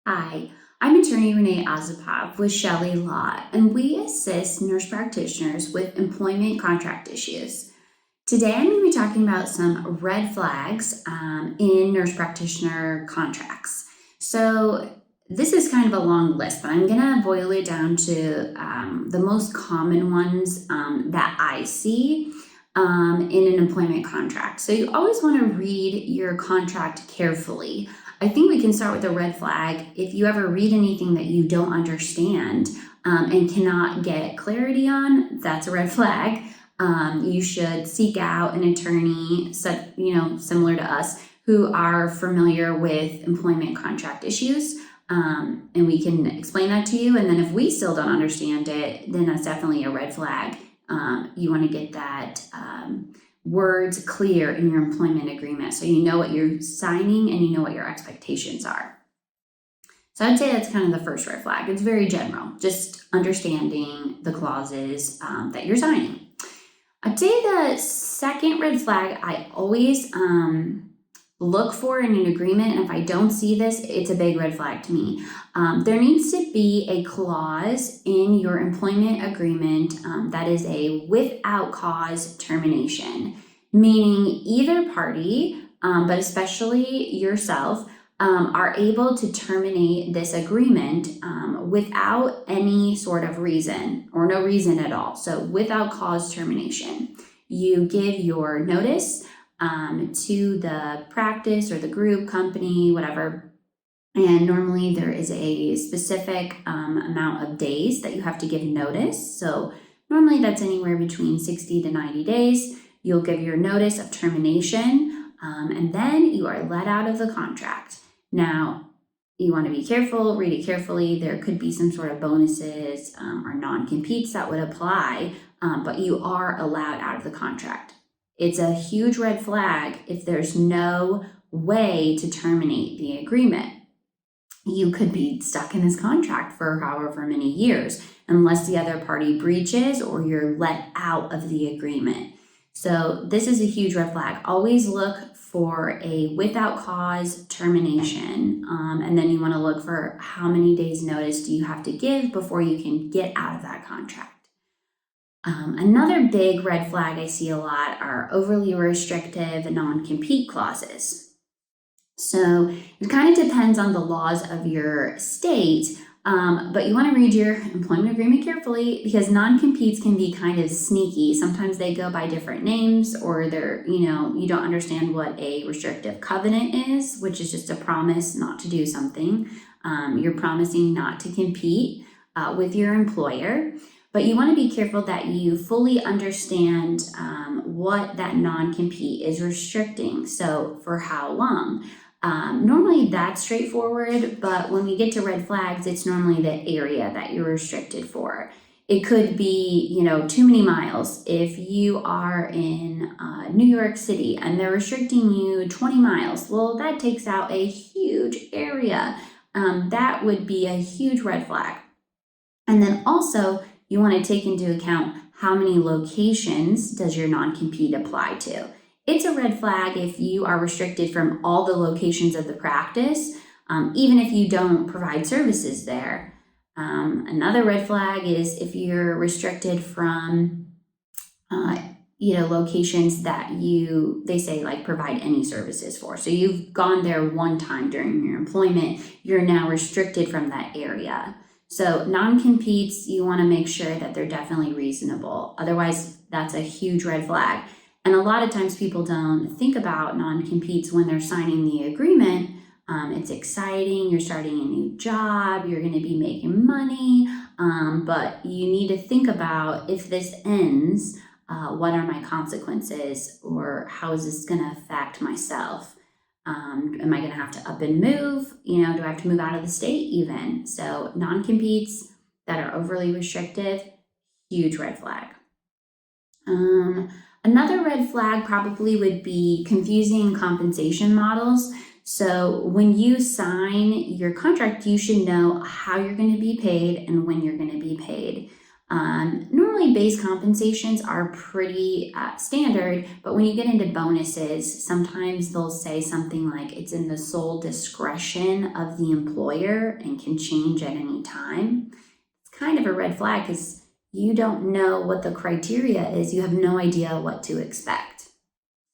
Hi, I'm attorney Renee Osipov with Chelle Law, and we assist nurse practitioners with employment contract issues. Today, I'm going to be talking about some red flags in nurse practitioner contracts. So, this is kind of a long list, but I'm going to boil it down to the most common ones that I see in an employment contract. So, you always want to read your contract carefully. I think we can start with a red flag. If you ever read anything that you don't understand and cannot get clarity on, that's a red flag. You should seek out an attorney, similar to us, who are familiar with employment contract issues, and we can explain that to you. And then if we still don't understand it, then that's definitely a red flag. You want to get that words clear in your employment agreement so you know what you're signing and you know what your expectations are. So I'd say that's kind of the first red flag. It's very general, just understanding the clauses that you're signing. I'd say the second red flag I always look for in an agreement, and if I don't see this, it's a big red flag to me. There needs to be a clause in your employment agreement that is a without cause termination, meaning either party, but especially yourself, are able to terminate this agreement without any sort of reason or no reason at all. So without cause termination. You give your notice to the practice or the group, company, whatever. And normally there is a specific amount of days that you have to give notice. So normally that's anywhere between 60 to 90 days. You'll give your notice of termination and then you are let out of the contract. Now, you want to be careful, read it carefully. There could be some sort of bonuses or non-competes that would apply, but you are allowed out of the contract. It's a huge red flag if there's no way to terminate the agreement. You could be stuck in this contract for however many years unless the other party breaches or you're let out of the agreement. So this is a huge red flag. Always look for a without cause termination. And then you want to look for how many days notice do you have to give before you can get out of that contract. Another big red flag I see a lot are overly restrictive non-compete clauses. So it kind of depends on the laws of your state, but you want to read your employment agreement carefully because non-competes can be kind of sneaky. Sometimes they go by different names or they're, you don't understand what a restrictive covenant is, which is just a promise not to do something. You're promising not to compete with your employer. But you want to be careful that you fully understand what that non-compete is restricting. So for how long? Normally that's straightforward, but when we get to red flags, it's normally the area that you're restricted for. It could be, too many miles. If you are in New York City and they're restricting you 20 miles, well, that takes out a huge area. That would be a huge red flag. And then also, you want to take into account how many locations does your non-compete apply to. It's a red flag if you are restricted from all the locations of the practice, even if you don't provide services there. Another red flag is if you're restricted from, locations that they say like provide any services for. So you've gone there one time during your employment, you're now restricted from that area. So non-competes, you want to make sure that they're definitely reasonable. Otherwise, that's a huge red flag. And a lot of times people don't think about non-competes when they're signing the agreement. It's exciting. You're starting a new job. You're going to be making money. But you need to think about if this ends, what are my consequences or how is this going to affect myself? Am I going to have to up and move? Do I have to move out of the state even? So non-competes that are overly restrictive, huge red flag. Another red flag probably would be confusing compensation models. So when you sign your contract, you should know how you're going to be paid and when you're going to be paid. Normally base compensations are pretty standard, but when you get into bonuses, sometimes they'll say something like it's in the sole discretion of the employer and can change at any time. It's kind of a red flag because you don't know what the criteria is. You have no idea what to expect.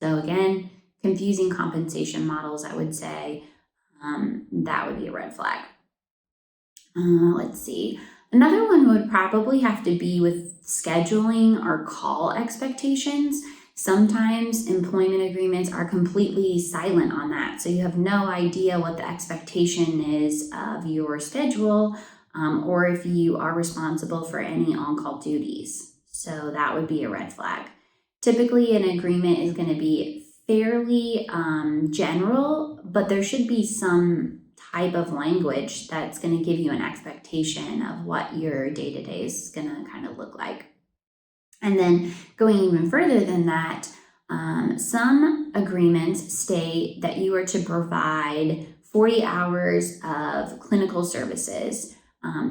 So again, confusing compensation models, I would say that would be a red flag. Let's see. Another one would probably have to be with scheduling or call expectations. Sometimes employment agreements are completely silent on that. So you have no idea what the expectation is of your schedule or if you are responsible for any on-call duties. So that would be a red flag. Typically, an agreement is going to be fairly general, but there should be some type of language that's going to give you an expectation of what your day-to-day is going to kind of look like. And then going even further than that, some agreements state that you are to provide 40 hours of clinical services.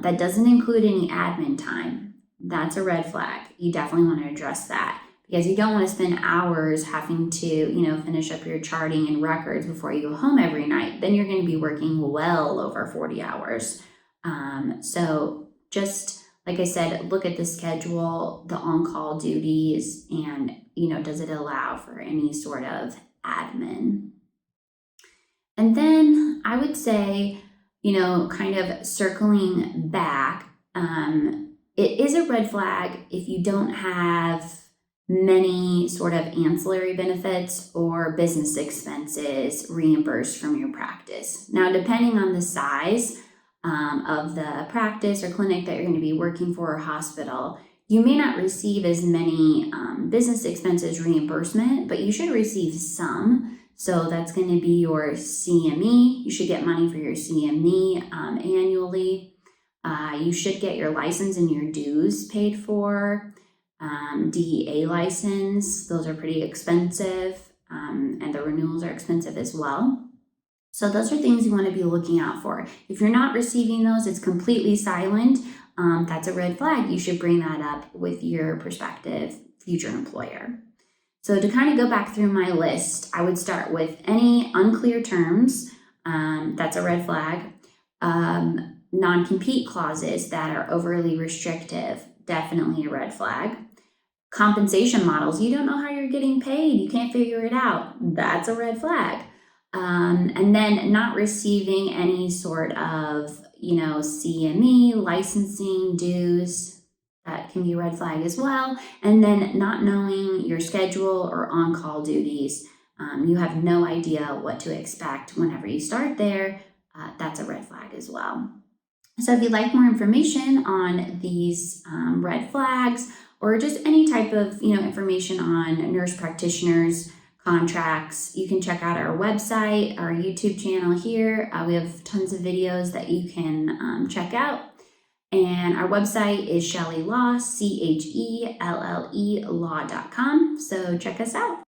That doesn't include any admin time. That's a red flag. You definitely want to address that, because you don't want to spend hours having to, finish up your charting and records before you go home every night. Then you're going to be working well over 40 hours. So just like I said, look at the schedule, the on-call duties, and, does it allow for any sort of admin? And then I would say, kind of circling back, it is a red flag if you don't have many sort of ancillary benefits or business expenses reimbursed from your practice. Now, depending on the size of the practice or clinic that you're going to be working for or hospital, you may not receive as many business expenses reimbursement, but you should receive some. So that's going to be your CME. You should get money for your CME annually. You should get your license and your dues paid for. DEA license, those are pretty expensive, and the renewals are expensive as well. So those are things you want to be looking out for. If you're not receiving those, it's completely silent. That's a red flag. You should bring that up with your prospective future employer. So to kind of go back through my list, I would start with any unclear terms. That's a red flag. Non-compete clauses that are overly restrictive, definitely a red flag. Compensation models, you don't know how you're getting paid, you can't figure it out, that's a red flag. And then not receiving any sort of, CME, licensing, dues, that can be a red flag as well. And then not knowing your schedule or on-call duties, you have no idea what to expect whenever you start there, that's a red flag as well. So if you'd like more information on these red flags, or just any type of information on nurse practitioners, contracts, you can check out our website, our YouTube channel here. We have tons of videos that you can check out. And our website is Chelle Law, CHELLE law.com. So check us out.